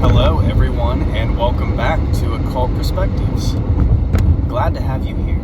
Hello everyone, and welcome back to Occult Perspectives. Glad to have you here.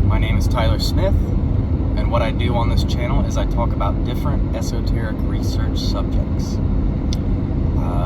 My name is Tyler Smith, and what I do on this channel is I talk about different esoteric research subjects.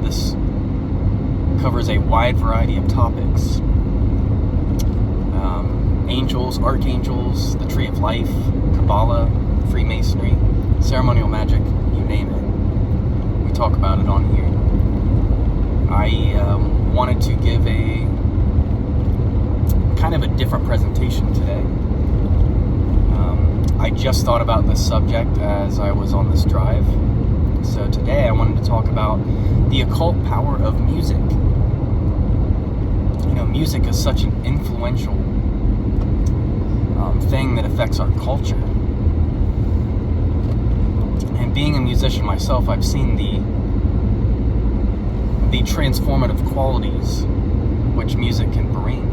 This covers a wide variety of topics. Angels, archangels, the Tree of Life, Kabbalah, Freemasonry, ceremonial magic, you name it. We talk about it on here. I wanted to give a kind of a different presentation today. I just thought about this subject as I was on this drive. So today I wanted to talk about the occult power of music. You know, music is such an influential thing that affects our culture. And being a musician myself, I've seen the transformative qualities which music can bring.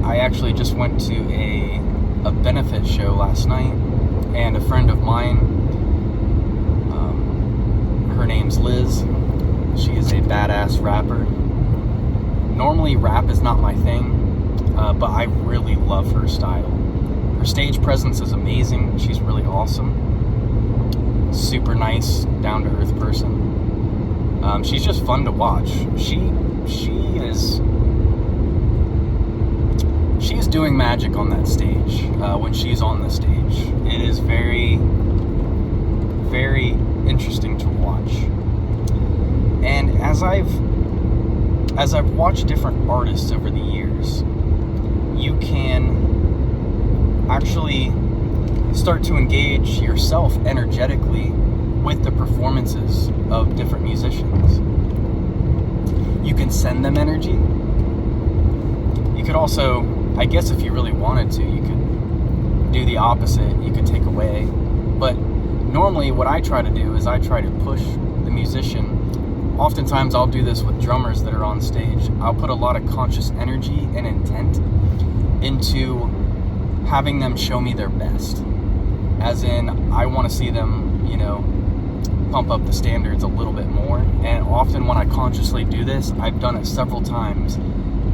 I actually just went to a benefit show last night, and a friend of mine, her name's Liz. She is a badass rapper. Normally rap is not my thing, but I really love her style. Her stage presence is amazing. She's really awesome. Super nice, down-to-earth person. She's just fun to watch. She is doing magic on that stage. When she's on the stage, it is very, very interesting to watch. And as I've watched different artists over the years, you can actually start to engage yourself energetically with the performances of different musicians. You can send them energy. You could also, I guess if you really wanted to, you could do the opposite. You could take away. But normally what I try to do is I try to push the musician. Oftentimes I'll do this with drummers that are on stage. I'll put a lot of conscious energy and intent into having them show me their best. As in, I want to see them, you know, pump up the standards a little bit more. And often when I consciously do this, I've done it several times.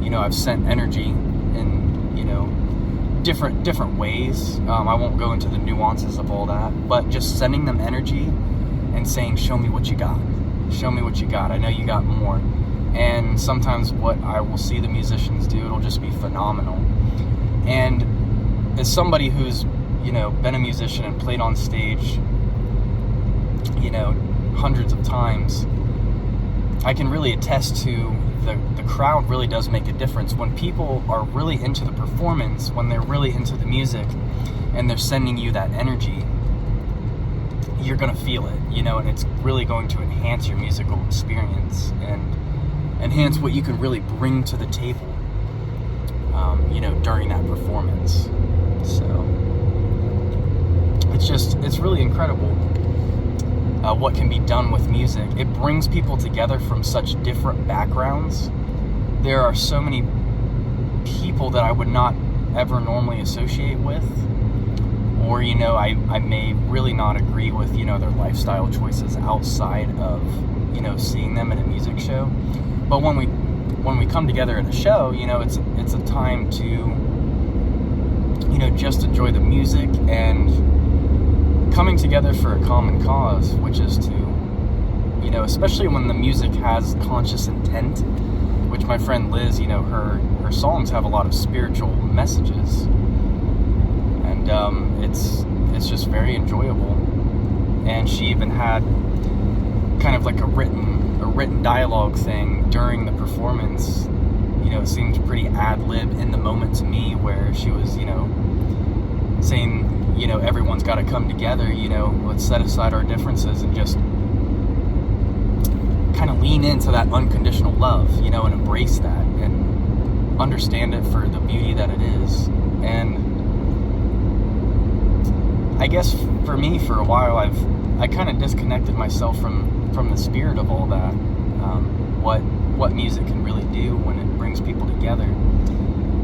You know, I've sent energy in, you know, different ways. I won't go into the nuances of all that, but just sending them energy and saying, show me what you got. Show me what you got. I know you got more. And sometimes what I will see the musicians do, it'll just be phenomenal. And as somebody who's, you know, been a musician and played on stage, you know, hundreds of times, I can really attest to the crowd really does make a difference. When people are really into the performance, when they're really into the music, and they're sending you that energy, you're going to feel it, you know, and it's really going to enhance your musical experience and enhance what you can really bring to the table, you know, during that performance. So it's really incredible what can be done with music. It brings people together from such different backgrounds. There are so many people that I would not ever normally associate with, or, you know, I may really not agree with, you know, their lifestyle choices outside of, you know, seeing them at a music show. But when we come together at a show, you know, it's a time to, you know, just enjoy the music and coming together for a common cause, which is to, you know, especially when the music has conscious intent, which my friend Liz, you know, her songs have a lot of spiritual messages, and it's just very enjoyable. And she even had kind of like a written dialogue thing during the performance. You know, it seemed pretty ad-lib in the moment to me, where she was, you know, saying, you know, everyone's got to come together, you know, let's set aside our differences and just kind of lean into that unconditional love, you know, and embrace that and understand it for the beauty that it is. And I guess for me, for a while, I kind of disconnected myself from the spirit of all that, what music can really do when it brings people together.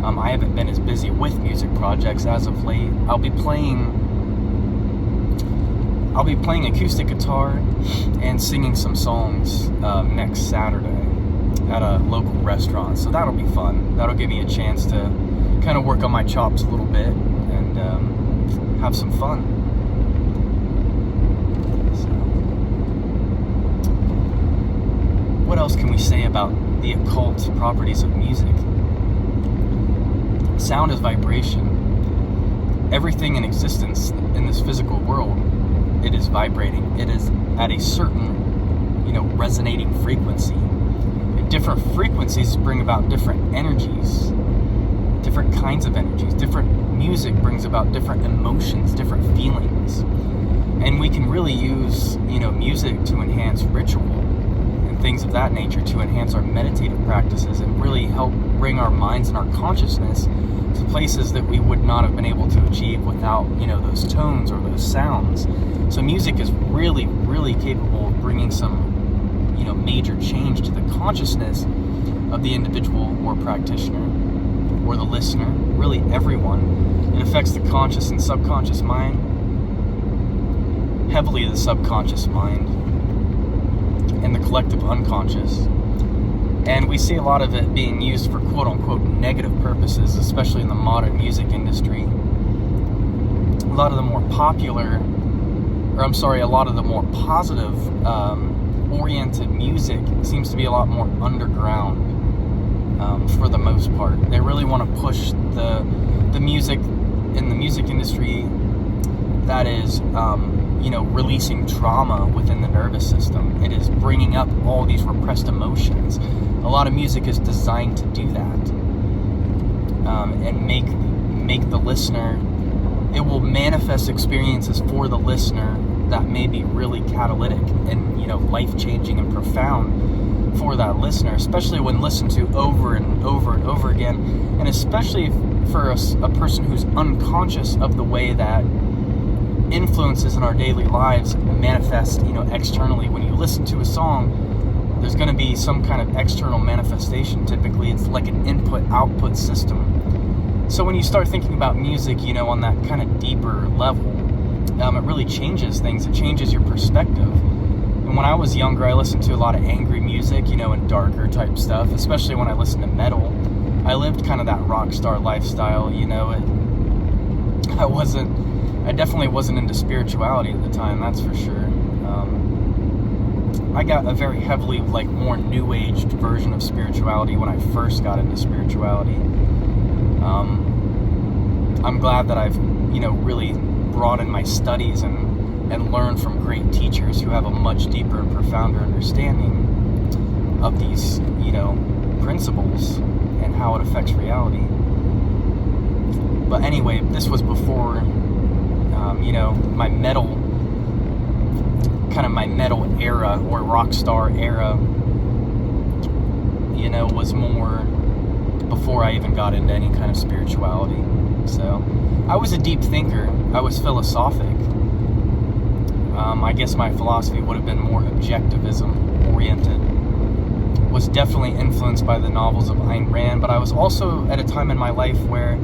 I haven't been as busy with music projects as of late. I'll be playing I'll be playing acoustic guitar and singing some songs next Saturday at a local restaurant. So that'll be fun. That'll give me a chance to kind of work on my chops a little bit and have some fun. So, what else can we say about the occult properties of music? Sound is vibration. Everything in existence in this physical world, it is vibrating. It is at a certain, resonating frequency. And different frequencies bring about different energies, different kinds of energies. Different music brings about different emotions, different feelings. And we can really use, music to enhance ritual and things of that nature, to enhance our meditative practices and really help bring our minds and our consciousness to places that we would not have been able to achieve without, those tones or those sounds. So music is really, really capable of bringing some, major change to the consciousness of the individual or practitioner or the listener, really everyone. It affects the conscious and subconscious mind, heavily the subconscious mind, and the collective unconscious. And we see a lot of it being used for quote-unquote negative purposes, especially in the modern music industry. A lot of the more positive oriented music seems to be a lot more underground for the most part. They really want to push the music in the music industry that is releasing trauma within the nervous system. It is bringing up all these repressed emotions. A lot of music is designed to do that, and make the listener. It will manifest experiences for the listener that may be really catalytic and life-changing and profound for that listener, especially when listened to over and over and over again, and especially for a person who's unconscious of the way that influences in our daily lives manifest, externally. When you listen to a song, there's going to be some kind of external manifestation. Typically, it's like an input-output system. So when you start thinking about music, on that kind of deeper level, it really changes things. It changes your perspective. And when I was younger, I listened to a lot of angry music, and darker type stuff, especially when I listened to metal. I lived kind of that rock star lifestyle, I definitely wasn't into spirituality at the time, that's for sure. I got a very heavily, more new-aged version of spirituality when I first got into spirituality. I'm glad that I've, really broadened my studies and learned from great teachers who have a much deeper and profounder understanding of these, principles and how it affects reality. But anyway, this was before, my metal era or rock star era, was more before I even got into any kind of spirituality. So I was a deep thinker. I was philosophic. I guess my philosophy would have been more objectivism oriented. Was definitely influenced by the novels of Ayn Rand, but I was also at a time in my life where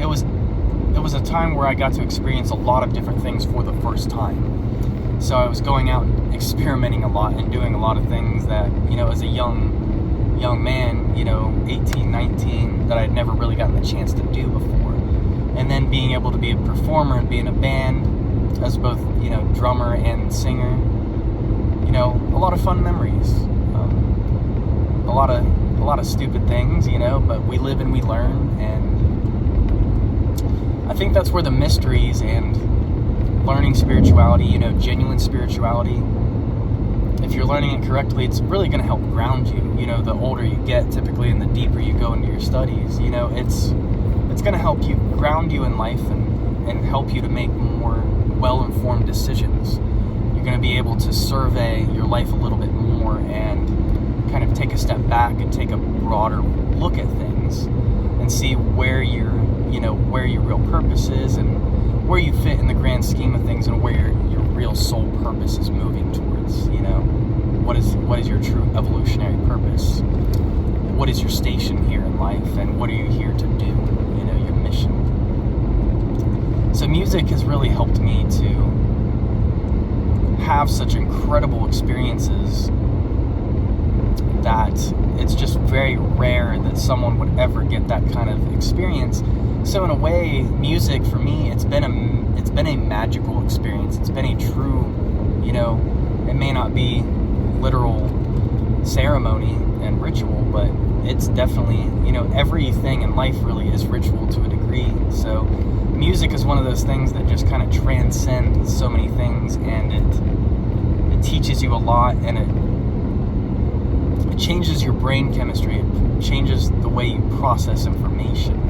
it was a time where I got to experience a lot of different things for the first time. So I was going out and experimenting a lot and doing a lot of things that, as a young man, 18, 19, that I'd never really gotten the chance to do before. And then being able to be a performer and be in a band as both, drummer and singer, a lot of fun memories. A lot of stupid things, but we live and we learn, and I think that's where the mysteries and learning spirituality, genuine spirituality, if you're learning it correctly, it's really going to help ground you. The older you get, typically, and the deeper you go into your studies, it's going to help you ground you in life and help you to make more well-informed decisions. You're going to be able to survey your life a little bit more and kind of take a step back and take a broader look at things and see where your real purpose is and where you fit in the grand scheme of things and where your real soul purpose is moving towards. What is your true evolutionary purpose? What is your station here in life, and what are you here to do? Your mission. So music has really helped me to have such incredible experiences that it's just very rare that someone would ever get that kind of experience. So in a way, music for me, it's been a magical experience. It's been a true, it may not be literal ceremony and ritual, but it's definitely, everything in life really is ritual to a degree. So music is one of those things that just kind of transcends so many things, and it teaches you a lot, and it changes your brain chemistry. It changes the way you process information.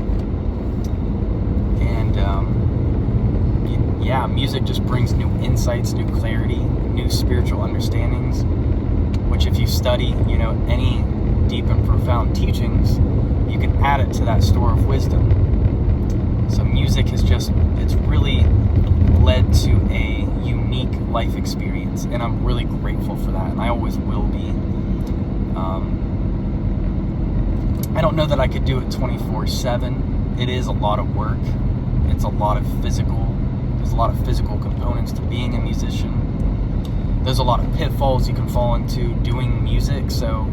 And music just brings new insights, new clarity, new spiritual understandings, which if you study, any deep and profound teachings, you can add it to that store of wisdom. So music it's really led to a unique life experience, and I'm really grateful for that, and I always will be. I don't know that I could do it 24/7. It is a lot of work. It's a lot of there's a lot of physical components to being a musician. There's a lot of pitfalls you can fall into doing music. So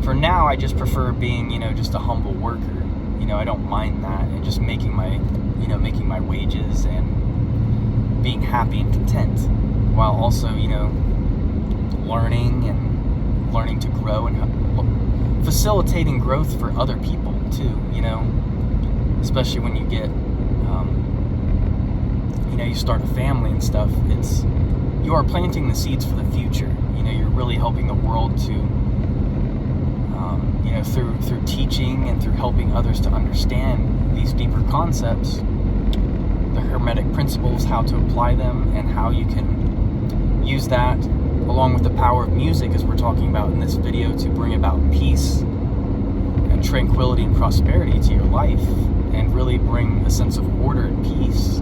for now, I just prefer being, just a humble worker. I don't mind that, and just making my wages and being happy and content, while also, learning to grow and facilitating growth for other people too, especially when you get, you start a family and stuff. You are planting the seeds for the future. You're really helping the world to, through teaching and through helping others to understand these deeper concepts, the Hermetic principles, how to apply them, and how you can use that along with the power of music, as we're talking about in this video, to bring about peace and tranquility and prosperity to your life, and really bring a sense of order and peace.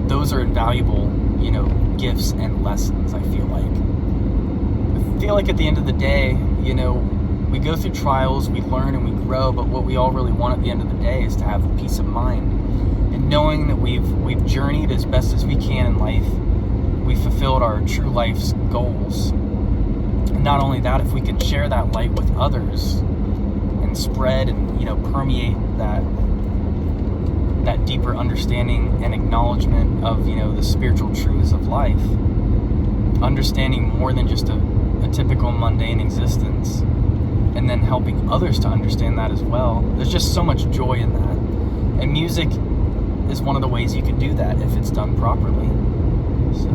Those are invaluable, gifts and lessons, I feel like. I feel like at the end of the day, we go through trials, we learn and we grow, but what we all really want at the end of the day is to have peace of mind. And knowing that we've journeyed as best as we can in life, we fulfilled our true life's goals. And not only that, if we can share that light with others and spread and, permeate that deeper understanding and acknowledgement of, the spiritual truths of life, understanding more than just a typical mundane existence, and then helping others to understand that as well. There's just so much joy in that. And music is one of the ways you can do that if it's done properly. So,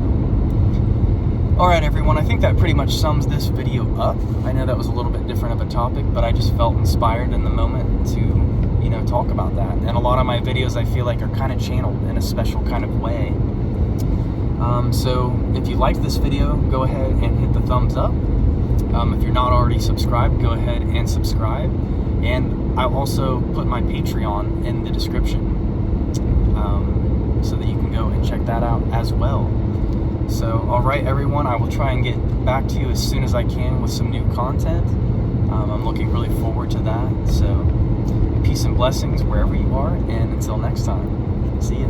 alright everyone, I think that pretty much sums this video up. I know that was a little bit different of a topic, but I just felt inspired in the moment to, talk about that. And a lot of my videos, I feel like, are kind of channeled in a special kind of way. So if you like this video, go ahead and hit the thumbs up. If you're not already subscribed, go ahead and subscribe. And I'll also put my Patreon in the description, so that you can go and check that out as well. So, alright everyone, I will try and get back to you as soon as I can with some new content. I'm looking really forward to that. So, peace and blessings wherever you are, and until next time, see ya.